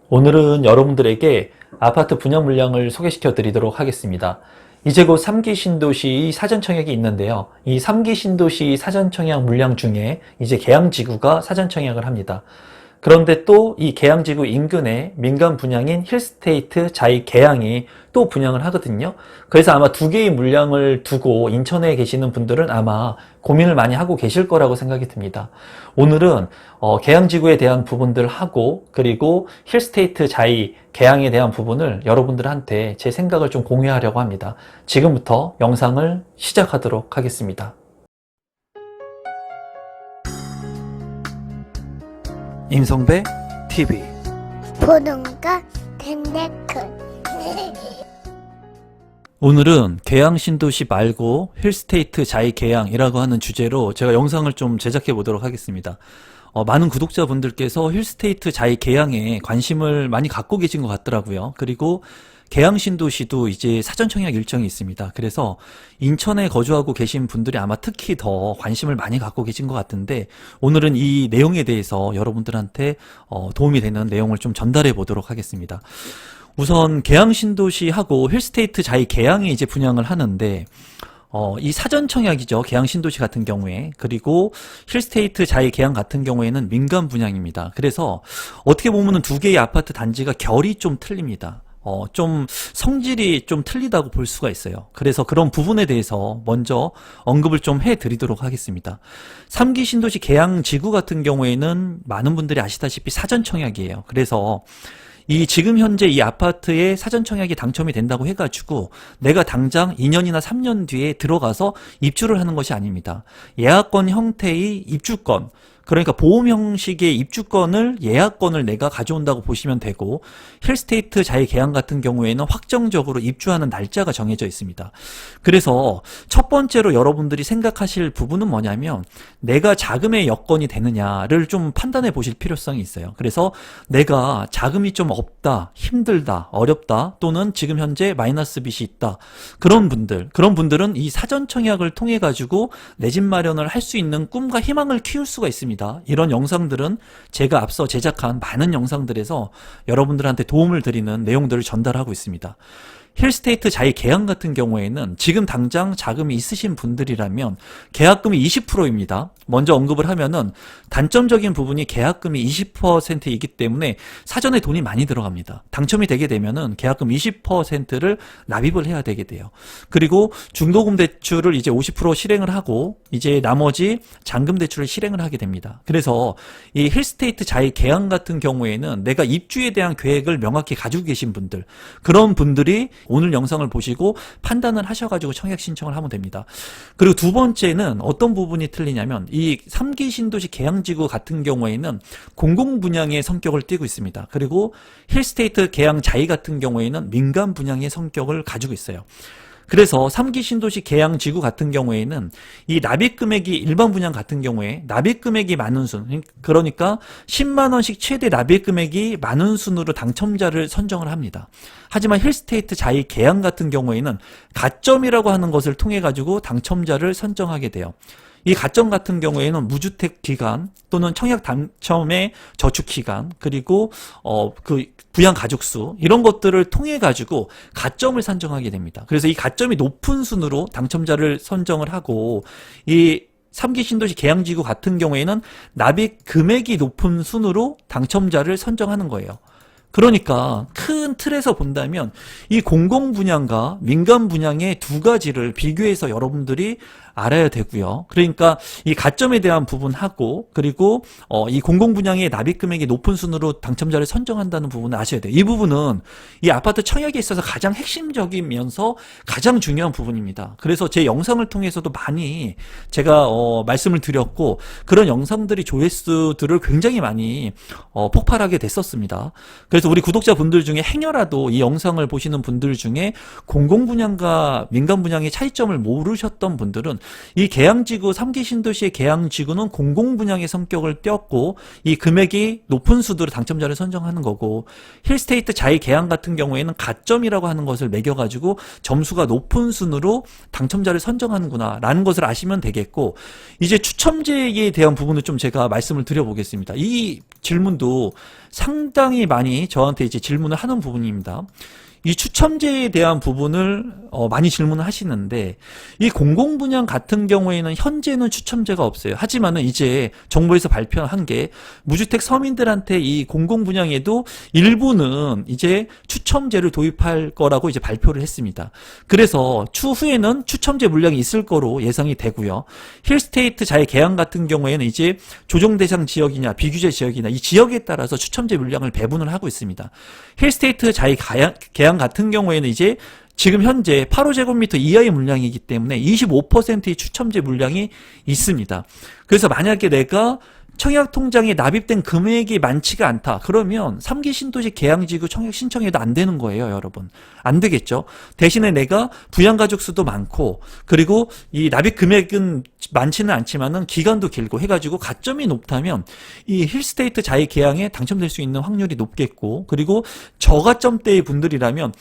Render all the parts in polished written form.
오늘은 여러분들에게 아파트 분양 물량을 소개시켜 드리도록 하겠습니다. 이제 곧 3기 신도시 사전청약이 있는데요. 이 3기 신도시 사전청약 물량 중에 이제 계양지구가 사전청약을 합니다. 그런데 또 이 계양지구 인근에 민간 분양인 힐스테이트 자이 계양이 또 분양을 하거든요. 그래서 아마 두 개의 물량을 두고 인천에 계시는 분들은 아마 고민을 많이 하고 계실 거라고 생각이 듭니다. 오늘은 계양지구에 대한 부분들 하고 그리고 힐스테이트 자이 계양에 대한 부분을 여러분들한테 제 생각을 좀 공유하려고 합니다. 지금부터 영상을 시작하도록 하겠습니다. 임성배 TV 보동과 텐데큰 오늘은 계양신도시 말고 힐스테이트 자이 계양이라고 하는 주제로 제가 영상을 좀 제작해 보도록 하겠습니다. 많은 구독자분들께서 힐스테이트 자이 계양에 관심을 많이 갖고 계신 것 같더라고요. 그리고 계양신도시도 이제 사전청약 일정이 있습니다. 그래서 인천에 거주하고 계신 분들이 아마 특히 더 관심을 많이 갖고 계신 것 같은데 오늘은 이 내용에 대해서 여러분들한테 도움이 되는 내용을 좀 전달해 보도록 하겠습니다. 우선 계양신도시하고 힐스테이트 자이 계양이 이제 분양을 하는데 이 사전청약이죠. 계양신도시 같은 경우에. 그리고 힐스테이트 자이 계양 같은 경우에는 민간 분양입니다. 그래서 어떻게 보면은 두 개의 아파트 단지가 결이 좀 틀립니다. 좀 성질이 좀 틀리다고 볼 수가 있어요. 그래서 그런 부분에 대해서 먼저 언급을 좀 해드리도록 하겠습니다. 3기 신도시 계양지구 같은 경우에는 많은 분들이 아시다시피 사전청약이에요. 그래서 지금 현재 이 아파트에 사전청약이 당첨이 된다고 해가지고 내가 당장 2년이나 3년 뒤에 들어가서 입주를 하는 것이 아닙니다. 예약권 형태의 입주권, 그러니까 보험 형식의 입주권을 예약권을 내가 가져온다고 보시면 되고 힐스테이트 자이 계양 같은 경우에는 확정적으로 입주하는 날짜가 정해져 있습니다. 그래서 첫 번째로 여러분들이 생각하실 부분은 뭐냐면 내가 자금의 여건이 되느냐를 좀 판단해 보실 필요성이 있어요. 그래서 내가 자금이 좀 없다, 힘들다, 어렵다 또는 지금 현재 마이너스 빚이 있다 그런 분들은 이 사전청약을 통해 가지고 내 집 마련을 할 수 있는 꿈과 희망을 키울 수가 있습니다. 이런 영상들은 제가 앞서 제작한 많은 영상들에서 여러분들한테 도움을 드리는 내용들을 전달하고 있습니다. 힐스테이트 자이 계양 같은 경우에는 지금 당장 자금이 있으신 분들이라면 계약금이 20%입니다. 먼저 언급을 하면은 단점적인 부분이 계약금이 20%이기 때문에 사전에 돈이 많이 들어갑니다. 당첨이 되게 되면은 계약금 20%를 납입을 해야 되게 돼요. 그리고 중도금 대출을 이제 50% 실행을 하고 이제 나머지 잔금 대출을 실행을 하게 됩니다. 그래서 이 힐스테이트 자이 계양 같은 경우에는 내가 입주에 대한 계획을 명확히 가지고 계신 분들, 그런 분들이 오늘 영상을 보시고 판단을 하셔가지고 청약 신청을 하면 됩니다. 그리고 두 번째는 어떤 부분이 틀리냐면 이 3기 신도시 계양지구 같은 경우에는 공공분양의 성격을 띠고 있습니다. 그리고 힐스테이트 계양 자이 같은 경우에는 민간 분양의 성격을 가지고 있어요. 그래서 3기 신도시 계양지구 같은 경우에는 이 납입금액이 일반 분양 같은 경우에 납입금액이 많은 순, 그러니까 10만원씩 최대 납입금액이 많은 순으로 당첨자를 선정을 합니다. 하지만 힐스테이트 자이 계양 같은 경우에는 가점이라고 하는 것을 통해 가지고 당첨자를 선정하게 돼요. 이 가점 같은 경우에는 무주택 기간 또는 청약 당첨의 저축 기간 그리고 그 부양 가족 수 이런 것들을 통해 가지고 가점을 산정하게 됩니다. 그래서 이 가점이 높은 순으로 당첨자를 선정을 하고 이 3기 신도시 계양지구 같은 경우에는 납입 금액이 높은 순으로 당첨자를 선정하는 거예요. 그러니까 큰 틀에서 본다면 이 공공분양과 민간분양의 두 가지를 비교해서 여러분들이 알아야 되고요. 그러니까 이 가점에 대한 부분하고 그리고 이 공공분양의 납입금액이 높은 순으로 당첨자를 선정한다는 부분을 아셔야 돼요. 이 부분은 이 아파트 청약에 있어서 가장 핵심적이면서 가장 중요한 부분입니다. 그래서 제 영상을 통해서도 많이 제가 말씀을 드렸고 그런 영상들이 조회수들을 굉장히 많이 폭발하게 됐었습니다. 그래서 우리 구독자분들 중에 행여라도 이 영상을 보시는 분들 중에 공공분양과 민간분양의 차이점을 모르셨던 분들은 이 계양지구 3기 신도시의 계양지구는 공공분양의 성격을 띄었고 이 금액이 높은 수두로 당첨자를 선정하는 거고 힐스테이트 자이 계양 같은 경우에는 가점이라고 하는 것을 매겨가지고 점수가 높은 순으로 당첨자를 선정하는구나 라는 것을 아시면 되겠고 이제 추첨제에 대한 부분을 좀 제가 말씀을 드려보겠습니다. 이 질문도 상당히 많이 저한테 이제 질문을 하는 부분입니다. 이 추첨제에 대한 부분을 많이 질문을 하시는데 이 공공분양 같은 경우에는 현재는 추첨제가 없어요. 하지만은 이제 정부에서 발표한 게 무주택 서민들한테 이 공공분양에도 일부는 이제 추첨제를 도입할 거라고 이제 발표를 했습니다. 그래서 추후에는 추첨제 물량이 있을 거로 예상이 되고요. 힐스테이트 자의 계양 같은 경우에는 이제 조정 대상 지역이냐 비규제 지역이냐 이 지역에 따라서 추첨제 물량을 배분을 하고 있습니다. 힐스테이트 자의 계양 같은 경우에는 이제 지금 현재 8호제곱미터 이하의 물량이기 때문에 25%의 추첨제 물량이 있습니다. 그래서 만약에 내가 청약통장에 납입된 금액이 많지가 않다. 그러면 3기 신도시 계양지구 청약 신청해도 안 되는 거예요, 여러분. 안 되겠죠. 대신에 내가 부양가족 수도 많고 그리고 이 납입 금액은 많지는 않지만은 기간도 길고 해가지고 가점이 높다면 이 힐스테이트 자이 계양에 당첨될 수 있는 확률이 높겠고 그리고 저가점대의 분들이라면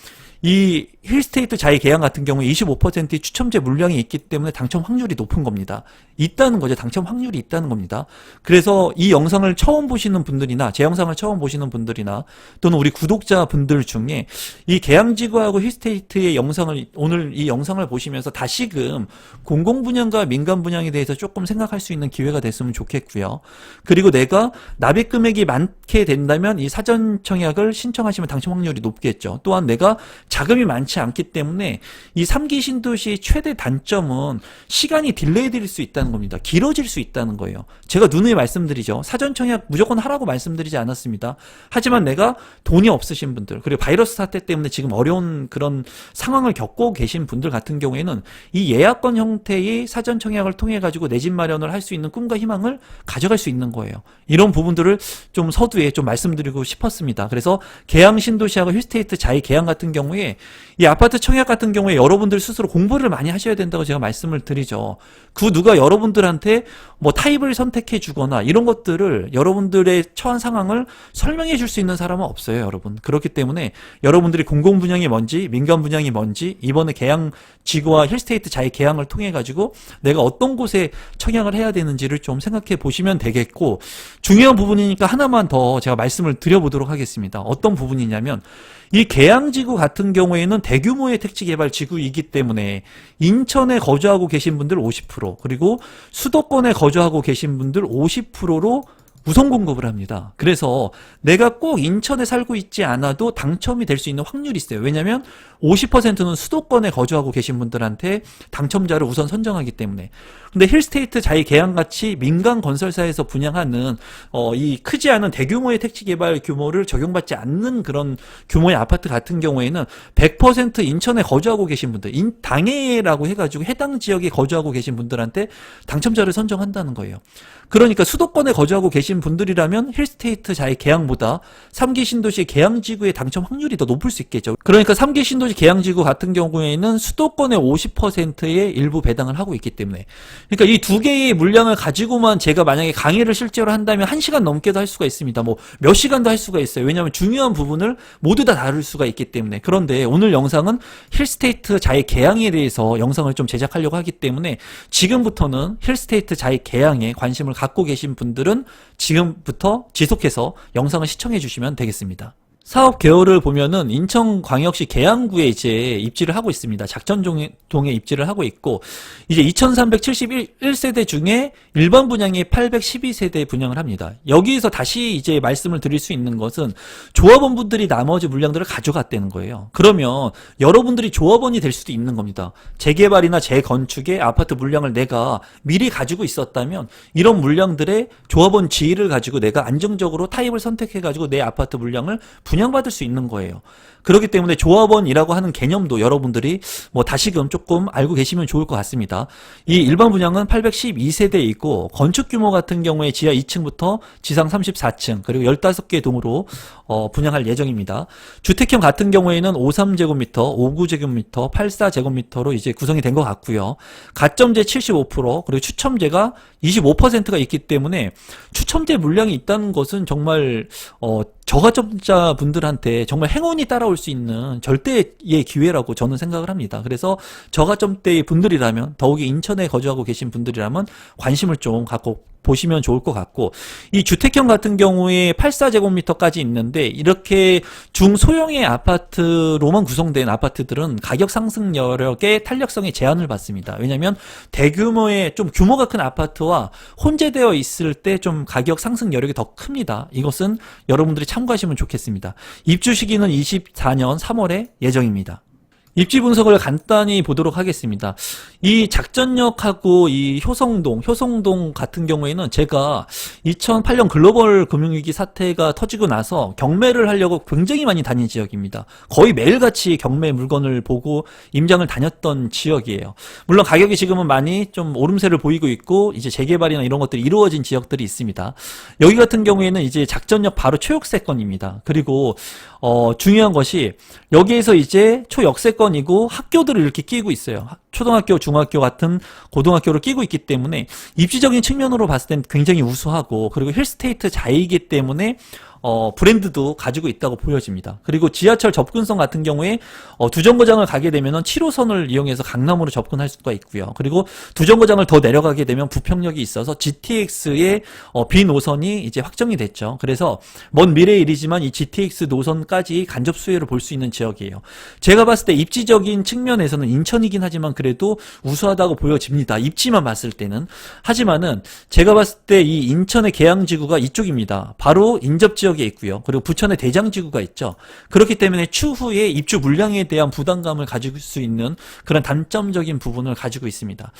이 힐스테이트 자이 계양 같은 경우에 25%의 추첨제 물량이 있기 때문에 당첨 확률이 높은 겁니다. 있다는 거죠. 당첨 확률이 있다는 겁니다. 그래서 이 영상을 처음 보시는 분들이나 제 영상을 처음 보시는 분들이나 또는 우리 구독자분들 중에 이 계양지구하고 힐스테이트의 영상을 오늘 이 영상을 보시면서 다시금 공공분양과 민간분양에 대해서 조금 생각할 수 있는 기회가 됐으면 좋겠고요. 그리고 내가 납입 금액이 많게 된다면 이 사전 청약을 신청하시면 당첨 확률이 높겠죠. 또한 내가 자금이 많지 않기 때문에 이 3기 신도시의 최대 단점은 시간이 딜레이 될 수 있다는 겁니다. 길어질 수 있다는 거예요. 제가 누누이 말씀드리죠. 사전 청약 무조건 하라고 말씀드리지 않았습니다. 하지만 내가 돈이 없으신 분들 그리고 바이러스 사태 때문에 지금 어려운 그런 상황을 겪고 계신 분들 같은 경우에는 이 예약권 형태의 사전 청약을 통해 가지고 내 집 마련을 할 수 있는 꿈과 희망을 가져갈 수 있는 거예요. 이런 부분들을 좀 서두에 좀 말씀드리고 싶었습니다. 그래서 계양 신도시하고 힐스테이트 자이 계양 같은 경우에 이 아파트 청약 같은 경우에 여러분들 스스로 공부를 많이 하셔야 된다고 제가 말씀을 드리죠. 그 누가 여러분들한테 뭐 타입을 선택해 주거나 이런 것들을 여러분들의 처한 상황을 설명해 줄 수 있는 사람은 없어요, 여러분. 그렇기 때문에 여러분들이 공공분양이 뭔지 민간분양이 뭔지 이번에 계양지구와 힐스테이트 자이 계양을 통해 가지고 내가 어떤 곳에 청약을 해야 되는지를 좀 생각해 보시면 되겠고 중요한 부분이니까 하나만 더 제가 말씀을 드려보도록 하겠습니다. 어떤 부분이냐면 이 계양지구 같은 경우에는 대규모의 택지개발 지구이기 때문에 인천에 거주하고 계신 분들 50% 그리고 수도권에 거주하고 계신 분들 50%로 우선 공급을 합니다. 그래서 내가 꼭 인천에 살고 있지 않아도 당첨이 될 수 있는 확률이 있어요. 왜냐하면 50%는 수도권에 거주하고 계신 분들한테 당첨자를 우선 선정하기 때문에. 근데 힐스테이트 자이 계양같이 민간 건설사에서 분양하는 이 크지 않은 대규모의 택지 개발 규모를 적용받지 않는 그런 규모의 아파트 같은 경우에는 100% 인천에 거주하고 계신 분들, 당해라고 해가지고 해당 지역에 거주하고 계신 분들한테 당첨자를 선정한다는 거예요. 그러니까 수도권에 거주하고 계신 분들이라면 힐스테이트 자이 계양보다 3기 신도시 계양지구의 당첨 확률이 더 높을 수 있겠죠. 그러니까 3기 신도시 계양지구 같은 경우에는 수도권의 50%의 일부 배당을 하고 있기 때문에 그러니까 이 두 개의 물량을 가지고만 제가 만약에 강의를 실제로 한다면 1시간 넘게도 할 수가 있습니다. 뭐 몇 시간도 할 수가 있어요. 왜냐하면 중요한 부분을 모두 다 다룰 수가 있기 때문에. 그런데 오늘 영상은 힐스테이트 자이 계양에 대해서 영상을 좀 제작하려고 하기 때문에 지금부터는 힐스테이트 자이 계양에 관심을 갖고 계신 분들은 지금부터 지속해서 영상을 시청해 주시면 되겠습니다. 사업 개요를 보면은 인천광역시 계양구에 이제 입지를 하고 있습니다. 작전동에 입지를 하고 있고 이제 2371세대 중에 일반 분양이 812세대 분양을 합니다. 여기서 다시 이제 말씀을 드릴 수 있는 것은 조합원분들이 나머지 물량들을 가져갔다는 거예요. 그러면 여러분들이 조합원이 될 수도 있는 겁니다. 재개발이나 재건축의 아파트 물량을 내가 미리 가지고 있었다면 이런 물량들의 조합원 지위를 가지고 내가 안정적으로 타입을 선택해 가지고 내 아파트 물량을 분양받을 수 있는 거예요. 그렇기 때문에 조합원이라고 하는 개념도 여러분들이 뭐 다시금 조금 알고 계시면 좋을 것 같습니다. 이 일반 분양은 812세대에 있고 건축 규모 같은 경우에 지하 2층부터 지상 34층 그리고 15개 동으로 분양할 예정입니다. 주택형 같은 경우에는 53제곱미터, 59제곱미터, 84제곱미터로 이제 구성이 된 것 같고요. 가점제 75% 그리고 추첨제가 25%가 있기 때문에 추첨제 물량이 있다는 것은 정말 저가점자 분들한테 정말 행운이 따라올 수 있는 절대의 기회라고 저는 생각을 합니다. 그래서 저가점대의 분들이라면 더욱이 인천에 거주하고 계신 분들이라면 관심을 좀 갖고 보시면 좋을 것 같고, 이 주택형 같은 경우에 84제곱미터까지 있는데 이렇게 중소형의 아파트로만 구성된 아파트들은 가격 상승 여력의 탄력성에 제한을 받습니다. 왜냐하면 대규모의 좀 규모가 큰 아파트와 혼재되어 있을 때 좀 가격 상승 여력이 더 큽니다. 이것은 여러분들이 참고하시면 좋겠습니다. 입주 시기는 24년 3월에 예정입니다. 입지 분석을 간단히 보도록 하겠습니다. 이 작전역하고 이 효성동 같은 경우에는 제가 2008년 글로벌 금융위기 사태가 터지고 나서 경매를 하려고 굉장히 많이 다닌 지역입니다. 거의 매일같이 경매 물건을 보고 임장을 다녔던 지역이에요. 물론 가격이 지금은 많이 좀 오름세를 보이고 있고 이제 재개발이나 이런 것들이 이루어진 지역들이 있습니다. 여기 같은 경우에는 이제 작전역 바로 초역세권입니다. 그리고 중요한 것이 여기에서 이제 초역세권이고 학교들을 이렇게 끼고 있어요. 초등학교, 중학교 같은 고등학교를 끼고 있기 때문에 입지적인 측면으로 봤을 땐 굉장히 우수하고, 그리고 힐스테이트 자이기 때문에 브랜드도 가지고 있다고 보여집니다. 그리고 지하철 접근성 같은 경우에 두 정거장을 가게 되면 7호선을 이용해서 강남으로 접근할 수가 있고요. 그리고 두 정거장을 더 내려가게 되면 부평역이 있어서 GTX의 B 노선이 이제 확정이 됐죠. 그래서 먼 미래의 일이지만 이 GTX 노선까지 간접 수혜를 볼 수 있는 지역이에요. 제가 봤을 때 입지적인 측면에서는 인천이긴 하지만 그래도 우수하다고 보여집니다. 입지만 봤을 때는. 하지만은 제가 봤을 때 이 인천의 계양지구가 이쪽입니다. 바로 인접지역 있고요. 그리고 부천의 대장지구가 있죠. 그렇기 때문에 추후에 입주 물량에 대한 부담감을 가질 수 있는 그런 단점적인 부분을 가지고 있습니다.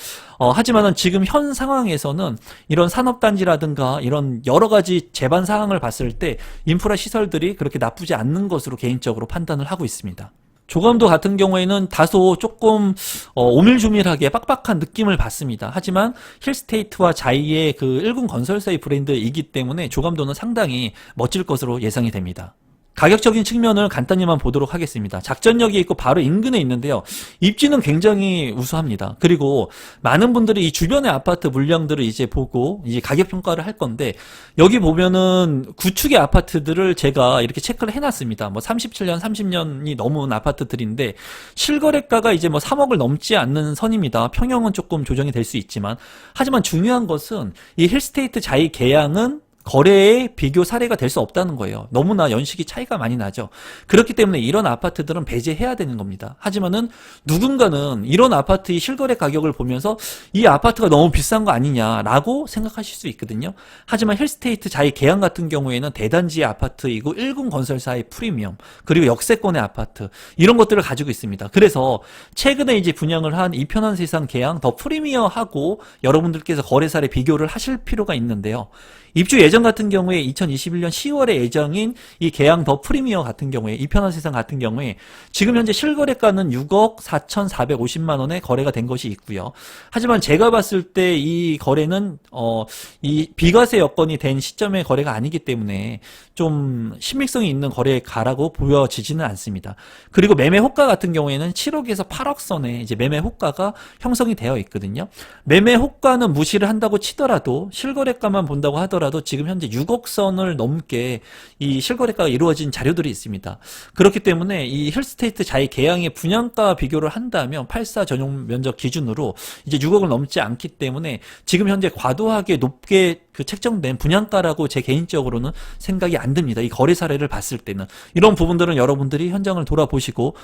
하지만은 지금 현 상황에서는 이런 산업단지라든가 이런 여러 가지 제반 사항을 봤을 때 인프라 시설들이 그렇게 나쁘지 않는 것으로 개인적으로 판단을 하고 있습니다. 조감도 같은 경우에는 다소 조금 오밀조밀하게 빡빡한 느낌을 받습니다. 하지만 힐스테이트와 자이의 그 1군 건설사의 브랜드이기 때문에 조감도는 상당히 멋질 것으로 예상이 됩니다. 가격적인 측면을 간단히만 보도록 하겠습니다. 작전역이 있고 바로 인근에 있는데요. 입지는 굉장히 우수합니다. 그리고 많은 분들이 이 주변의 아파트 물량들을 이제 보고 이제 가격 평가를 할 건데, 여기 보면은 구축의 아파트들을 제가 이렇게 체크를 해놨습니다. 뭐 37년, 30년이 넘은 아파트들인데 실거래가가 이제 뭐 3억을 넘지 않는 선입니다. 평형은 조금 조정이 될 수 있지만, 하지만 중요한 것은 이 힐스테이트 자이 계양은 거래의 비교 사례가 될 수 없다는 거예요. 너무나 연식이 차이가 많이 나죠. 그렇기 때문에 이런 아파트들은 배제해야 되는 겁니다. 하지만은 누군가는 이런 아파트의 실거래 가격을 보면서 이 아파트가 너무 비싼 거 아니냐라고 생각하실 수 있거든요. 하지만 힐스테이트 자이 계양 같은 경우에는 대단지의 아파트이고 1군 건설사의 프리미엄, 그리고 역세권의 아파트, 이런 것들을 가지고 있습니다. 그래서 최근에 이제 분양을 한 이편한 세상 계양 더 프리미어하고 여러분들께서 거래 사례 비교를 하실 필요가 있는데요. 입주 예정 같은 경우에 2021년 10월에 예정인 이 계양 더 프리미어 같은 경우에, 이편한 세상 같은 경우에 지금 현재 실거래가는 6억 4,450만 원에 거래가 된 것이 있고요. 하지만 제가 봤을 때 이 거래는 이 비과세 여건이 된 시점의 거래가 아니기 때문에 좀 신빙성이 있는 거래가라고 보여지지는 않습니다. 그리고 매매 호가 같은 경우에는 7억에서 8억 선에 이제 매매 호가가 형성이 되어 있거든요. 매매 호가는 무시를 한다고 치더라도 실거래가만 본다고 하더라도 지금 현재 6억 선을 넘게 이 실거래가가 이루어진 자료들이 있습니다. 그렇기 때문에 이 힐스테이트 자이 계양의 분양가 비교를 한다면 84 전용 면적 기준으로 이제 6억을 넘지 않기 때문에 지금 현재 과도하게 높게 그 책정된 분양가라고 제 개인적으로는 생각이 안 듭니다. 이 거래 사례를 봤을 때는. 이런 부분들은 여러분들이 현장을 돌아보시고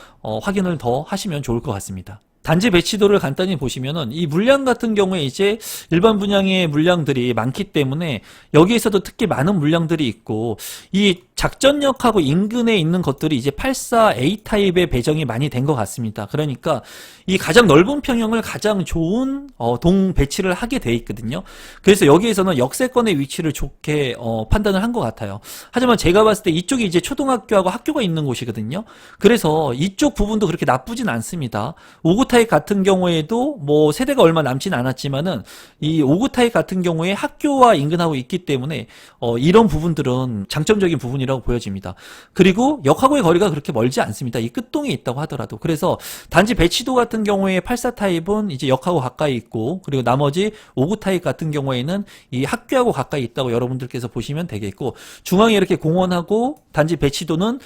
확인을 더 하시면 좋을 것 같습니다. 단지 배치도를 간단히 보시면은 이 물량 같은 경우에 이제 일반 분양의 물량들이 많기 때문에 여기에서도 특히 많은 물량들이 있고, 이 작전역하고 인근에 있는 것들이 이제 84A 타입의 배정이 많이 된 것 같습니다. 그러니까 이 가장 넓은 평형을 가장 좋은 동 배치를 하게 돼 있거든요. 그래서 여기에서는 역세권의 위치를 좋게 판단을 한 것 같아요. 하지만 제가 봤을 때 이쪽이 이제 초등학교하고 학교가 있는 곳이거든요. 그래서 이쪽 부분도 그렇게 나쁘진 않습니다. 5구 타입 같은 경우에도 뭐 세대가 얼마 남진 않았지만은 이 5구 타입 같은 경우에 학교와 인근하고 있기 때문에 이런 부분들은 장점적인 부분이라고 보여집니다. 그리고 역하고의 거리가 그렇게 멀지 않습니다. 이 끝동에 있다고 하더라도. 그래서 단지 배치도 같은 경우에 84 타입은 이제 역하고 가까이 있고, 그리고 나머지 5구 타입 같은 경우에는 이 학교하고 가까이 있다고 여러분들께서 보시면 되겠고, 중앙에 이렇게 공원하고 단지 배치도는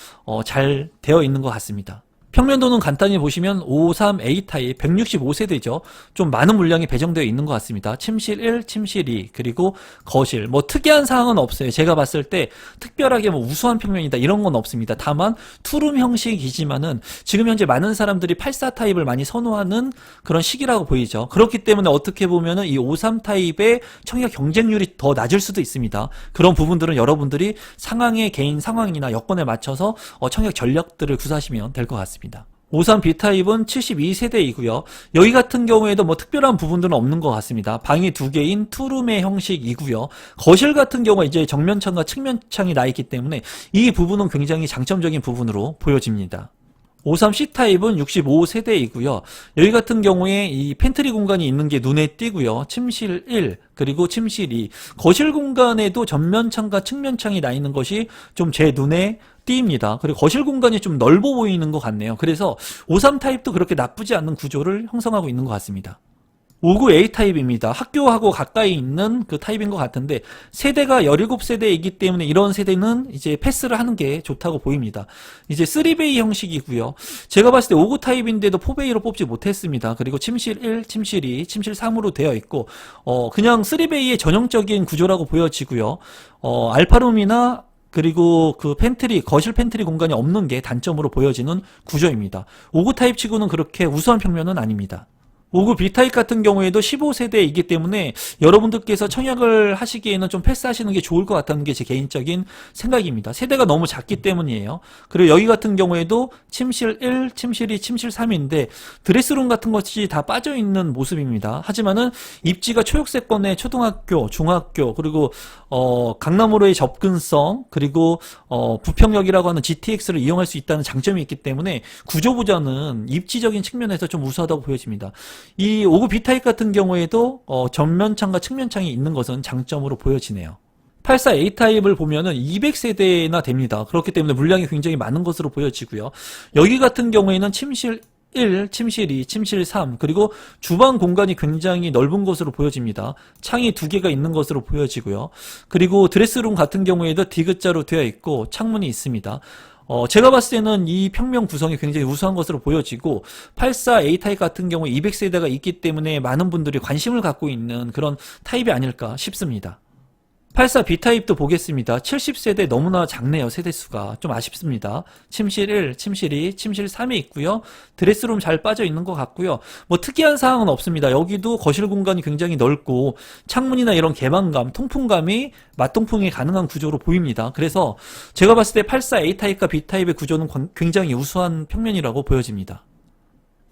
잘 되어 있는 것 같습니다. 평면도는 간단히 보시면 53A 타입 165세대죠. 좀 많은 물량이 배정되어 있는 것 같습니다. 침실 1, 침실 2, 그리고 거실. 뭐 특이한 사항은 없어요. 제가 봤을 때 특별하게 뭐 우수한 평면이다 이런 건 없습니다. 다만 투룸 형식이지만은 지금 현재 많은 사람들이 84 타입을 많이 선호하는 그런 시기라고 보이죠. 그렇기 때문에 어떻게 보면은 이 53 타입의 청약 경쟁률이 더 낮을 수도 있습니다. 그런 부분들은 여러분들이 상황의 개인 상황이나 여건에 맞춰서 청약 전략들을 구사하시면 될 것 같습니다. 53B 타입은 72세대이고요. 여기 같은 경우에도 뭐 특별한 부분들은 없는 것 같습니다. 방이 2개인 투룸의 형식이고요. 거실 같은 경우는 이제 정면창과 측면창이 나 있기 때문에 이 부분은 굉장히 장점적인 부분으로 보여집니다. 53C 타입은 65세대이고요. 여기 같은 경우에 이 팬트리 공간이 있는 게 눈에 띄고요. 침실 1, 그리고 침실 2. 거실 공간에도 전면창과 측면창이 나 있는 것이 좀 제 눈에 띄입니다. 그리고 거실 공간이 좀 넓어 보이는 것 같네요. 그래서 53 타입도 그렇게 나쁘지 않은 구조를 형성하고 있는 것 같습니다. 59A 타입입니다. 학교하고 가까이 있는 그 타입인 것 같은데 세대가 17세대이기 때문에 이런 세대는 이제 패스를 하는 게 좋다고 보입니다. 이제 3베이 형식이고요. 제가 봤을 때 59 타입인데도 4베이로 뽑지 못했습니다. 그리고 침실 1, 침실 2, 침실 3으로 되어 있고 그냥 3베이의 전형적인 구조라고 보여지고요. 알파룸이나 그리고 그 팬트리, 거실 팬트리 공간이 없는 게 단점으로 보여지는 구조입니다. 59 타입 치고는 그렇게 우수한 평면은 아닙니다. 59 B타입 같은 경우에도 15세대이기 때문에 여러분들께서 청약을 하시기에는 좀 패스하시는 게 좋을 것 같다는 게 제 개인적인 생각입니다. 세대가 너무 작기 때문이에요. 그리고 여기 같은 경우에도 침실 1, 침실 2, 침실 3인데 드레스룸 같은 것이 다 빠져있는 모습입니다. 하지만은 입지가 초역세권의 초등학교, 중학교, 그리고 강남으로의 접근성, 그리고 부평역이라고 하는 GTX를 이용할 수 있다는 장점이 있기 때문에 구조보다는 입지적인 측면에서 좀 우수하다고 보여집니다. 이 59 B타입 같은 경우에도 전면창과 측면창이 있는 것은 장점으로 보여지네요. 84A 타입을 보면은 200세대나 됩니다. 그렇기 때문에 물량이 굉장히 많은 것으로 보여지고요. 여기 같은 경우에는 침실 1, 침실 2, 침실 3, 그리고 주방 공간이 굉장히 넓은 것으로 보여집니다. 창이 2개가 있는 것으로 보여지고요. 그리고 드레스룸 같은 경우에도 디귿자로 되어 있고 창문이 있습니다. 제가 봤을 때는 이 평면 구성이 굉장히 우수한 것으로 보여지고 84A 타입 같은 경우 200세대가 있기 때문에 많은 분들이 관심을 갖고 있는 그런 타입이 아닐까 싶습니다. 84B 타입도 보겠습니다. 70세대 너무나 작네요. 세대수가 좀 아쉽습니다. 침실 1, 침실 2, 침실 3이 있고요. 드레스룸 잘 빠져 있는 것 같고요. 뭐 특이한 사항은 없습니다. 여기도 거실 공간이 굉장히 넓고 창문이나 이런 개방감, 통풍감이 맞통풍이 가능한 구조로 보입니다. 그래서 제가 봤을 때 84A 타입과 B 타입의 구조는 굉장히 우수한 평면이라고 보여집니다.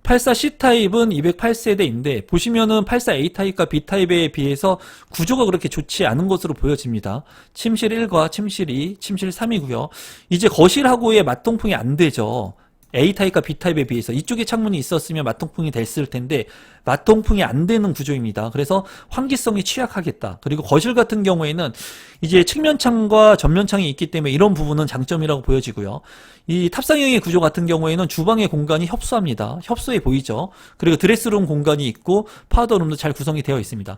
84C 타입은 208세대인데 보시면은 84A 타입과 B 타입에 비해서 구조가 그렇게 좋지 않은 것으로 보여집니다. 침실 1과 침실 2, 침실 3이고요. 이제 거실하고의 맞통풍이 안 되죠. A 타입과 B 타입에 비해서 이쪽에 창문이 있었으면 맞통풍이 됐을 텐데 맞통풍이 안 되는 구조입니다. 그래서 환기성이 취약하겠다. 그리고 거실 같은 경우에는 이제 측면창과 전면창이 있기 때문에 이런 부분은 장점이라고 보여지고요. 이 탑상형의 구조 같은 경우에는 주방의 공간이 협소합니다. 협소해 보이죠. 그리고 드레스룸 공간이 있고 파우더룸도 잘 구성이 되어 있습니다.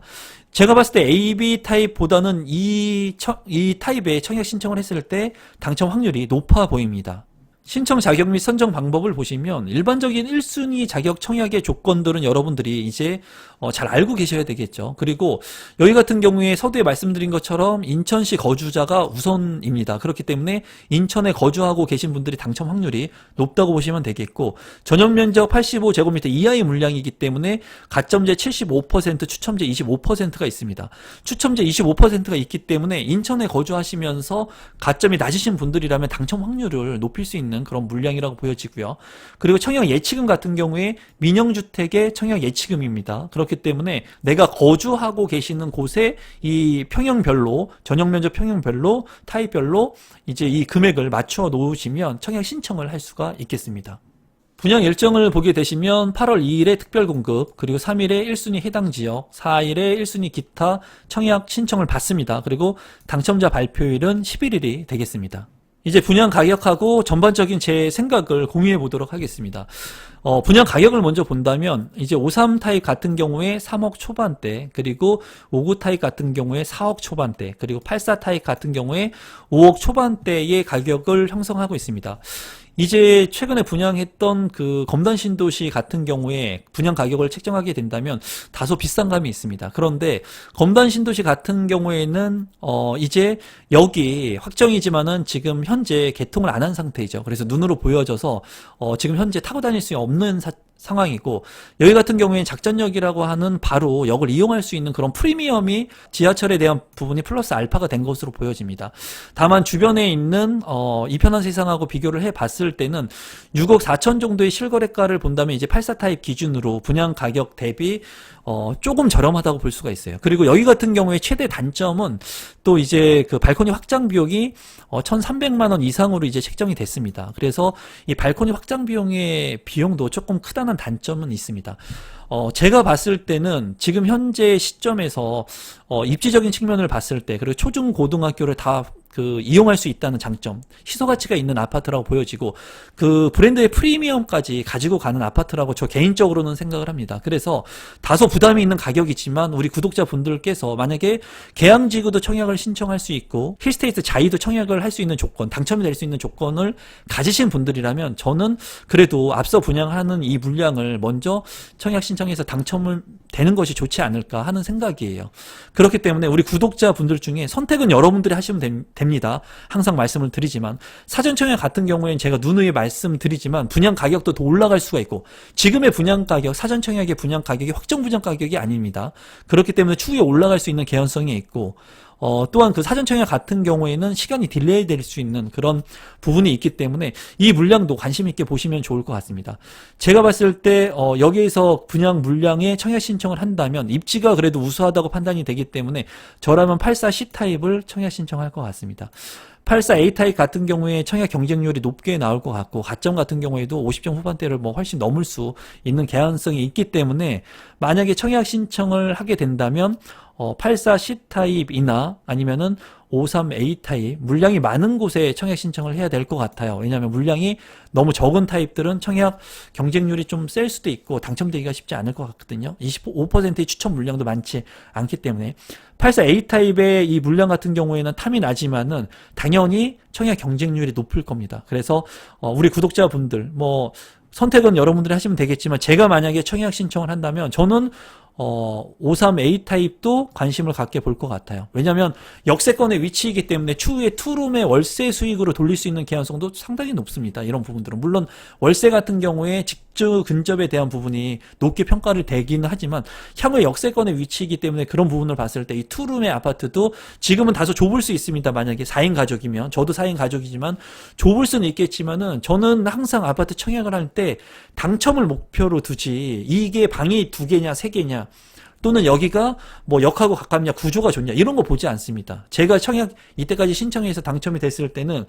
제가 봤을 때 AB 타입보다는 이 타입의 청약 신청을 했을 때 당첨 확률이 높아 보입니다. 신청 자격 및 선정 방법을 보시면 일반적인 1순위 자격 청약의 조건들은 여러분들이 이제 잘 알고 계셔야 되겠죠. 그리고 여기 같은 경우에 서두에 말씀드린 것처럼 인천시 거주자가 우선입니다. 그렇기 때문에 인천에 거주하고 계신 분들이 당첨 확률이 높다고 보시면 되겠고, 전용 면적 85제곱미터 이하의 물량이기 때문에 가점제 75%, 추첨제 25%가 있습니다. 추첨제 25%가 있기 때문에 인천에 거주하시면서 가점이 낮으신 분들이라면 당첨 확률을 높일 수 있는 그런 물량이라고 보여지고요. 그리고 청약 예치금 같은 경우에 민영주택의 청약 예치금입니다. 그렇기 때문에 내가 거주하고 계시는 곳에 이 평형별로, 전용 면적 평형별로, 타입별로 이제 이 금액을 맞추어 놓으시면 청약 신청을 할 수가 있겠습니다. 분양 일정을 보게 되시면 8월 2일에 특별공급, 그리고 3일에 1순위 해당 지역, 4일에 1순위 기타 청약 신청을 받습니다. 그리고 당첨자 발표일은 11일이 되겠습니다. 이제 분양 가격하고 전반적인 제 생각을 공유해 보도록 하겠습니다. 분양 가격을 먼저 본다면 이제 53 타입 같은 경우에 3억 초반대, 그리고 59 타입 같은 경우에 4억 초반대, 그리고 84 타입 같은 경우에 5억 초반대의 가격을 형성하고 있습니다. 이제 최근에 분양했던 그 검단 신도시 같은 경우에 분양 가격을 책정하게 된다면 다소 비싼 감이 있습니다. 그런데 검단 신도시 같은 경우에는 이제 여기 확정이지만은 지금 현재 개통을 안 한 상태이죠. 그래서 눈으로 보여져서 지금 현재 타고 다닐 수 없는 상황이고, 여기 같은 경우에는 작전역이라고 하는 바로 역을 이용할 수 있는 그런 프리미엄이 지하철에 대한 부분이 플러스 알파가 된 것으로 보여집니다. 다만 주변에 있는 이 편한 세상하고 비교를 해봤을 때는 6억 4천 정도의 실거래가를 본다면 이제 84 타입 기준으로 분양 가격 대비 조금 저렴하다고 볼 수가 있어요. 그리고 여기 같은 경우에 최대 단점은 또 이제 그 발코니 확장 비용이 1,300만 원 이상으로 이제 책정이 됐습니다. 그래서 이 발코니 확장 비용의 비용도 조금 크다는 단점은 있습니다. 제가 봤을 때는 지금 현재 시점에서 입지적인 측면을 봤을 때, 그리고 초중 고등학교를 다 이용할 수 있다는 장점, 희소 가치가 있는 아파트라고 보여지고, 그 브랜드의 프리미엄까지 가지고 가는 아파트라고 저 개인적으로는 생각을 합니다. 그래서 다소 부담이 있는 가격이지만 우리 구독자분들께서 만약에 계양지구도 청약을 신청할 수 있고 힐스테이트 자이도 청약을 할 수 있는 조건, 당첨이 될 수 있는 조건을 가지신 분들이라면 저는 그래도 앞서 분양하는 이 물량을 먼저 청약 신청해서 당첨을 되는 것이 좋지 않을까 하는 생각이에요. 그렇기 때문에 우리 구독자분들 중에 선택은 여러분들이 하시면 됩니다. 항상 말씀을 드리지만, 사전 청약 같은 경우에는 제가 누누이 말씀드리지만 분양 가격도 더 올라갈 수가 있고, 지금의 분양 가격, 사전 청약의 분양 가격이 확정 분양 가격이 아닙니다. 그렇기 때문에 추후에 올라갈 수 있는 개연성이 있고, 또한 그 사전 청약 같은 경우에는 시간이 딜레이 될 수 있는 그런 부분이 있기 때문에 이 물량도 관심 있게 보시면 좋을 것 같습니다. 제가 봤을 때 여기에서 분양 물량에 청약 신청을 한다면 입지가 그래도 우수하다고 판단이 되기 때문에 저라면 84 C 타입을 청약 신청할 것 같습니다. 84 A 타입 같은 경우에 청약 경쟁률이 높게 나올 것 같고, 가점 같은 경우에도 50점 후반대를 뭐 훨씬 넘을 수 있는 개연성이 있기 때문에 만약에 청약 신청을 하게 된다면 84 C 타입이나 아니면은 53 A 타입, 물량이 많은 곳에 청약 신청을 해야 될 것 같아요. 왜냐하면 물량이 너무 적은 타입들은 청약 경쟁률이 좀 셀 수도 있고 당첨되기가 쉽지 않을 것 같거든요. 25%의 추첨 물량도 많지 않기 때문에 84 A 타입의 이 물량 같은 경우에는 탐이 나지만은 당연히 청약 경쟁률이 높을 겁니다. 그래서 우리 구독자분들 뭐 선택은 여러분들이 하시면 되겠지만, 제가 만약에 청약 신청을 한다면 저는 53A 타입도 관심을 갖게 볼 것 같아요. 왜냐하면 역세권의 위치이기 때문에 추후에 투룸의 월세 수익으로 돌릴 수 있는 개연성도 상당히 높습니다. 이런 부분들은 물론 월세 같은 경우에 직주 근접에 대한 부분이 높게 평가를 되기는 하지만 향후에 역세권의 위치이기 때문에 그런 부분을 봤을 때 이 투룸의 아파트도 지금은 다소 좁을 수 있습니다. 만약에 4인 가족이면, 저도 4인 가족이지만 좁을 수는 있겠지만은 저는 항상 아파트 청약을 할 때 당첨을 목표로 두지, 이게 방이 2개냐 3개냐 또는 여기가 뭐 역하고 가깝냐, 구조가 좋냐, 이런 거 보지 않습니다. 제가 청약 이때까지 신청해서 당첨이 됐을 때는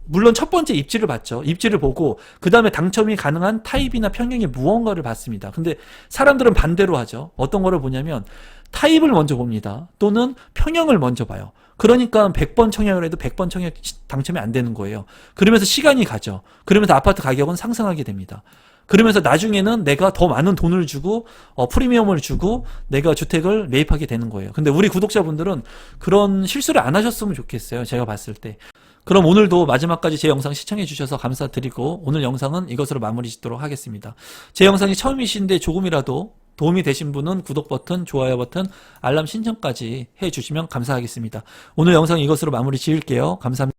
물론 첫 번째 입지를 봤죠. 입지를 보고 그 다음에 당첨이 가능한 타입이나 평형이 무언가를 봤습니다. 근데 사람들은 반대로 하죠. 어떤 거를 보냐면 타입을 먼저 봅니다. 또는 평형을 먼저 봐요. 그러니까 100번 청약을 해도 100번 청약 당첨이 안 되는 거예요. 그러면서 시간이 가죠. 그러면서 아파트 가격은 상승하게 됩니다. 그러면서 나중에는 내가 더 많은 돈을 주고 프리미엄을 주고 내가 주택을 매입하게 되는 거예요. 근데 우리 구독자분들은 그런 실수를 안 하셨으면 좋겠어요. 제가 봤을 때. 그럼 오늘도 마지막까지 제 영상 시청해 주셔서 감사드리고 오늘 영상은 이것으로 마무리 짓도록 하겠습니다. 제 영상이 처음이신데 조금이라도 도움이 되신 분은 구독 버튼, 좋아요 버튼, 알람 신청까지 해주시면 감사하겠습니다. 오늘 영상 이것으로 마무리 지을게요. 감사합니다.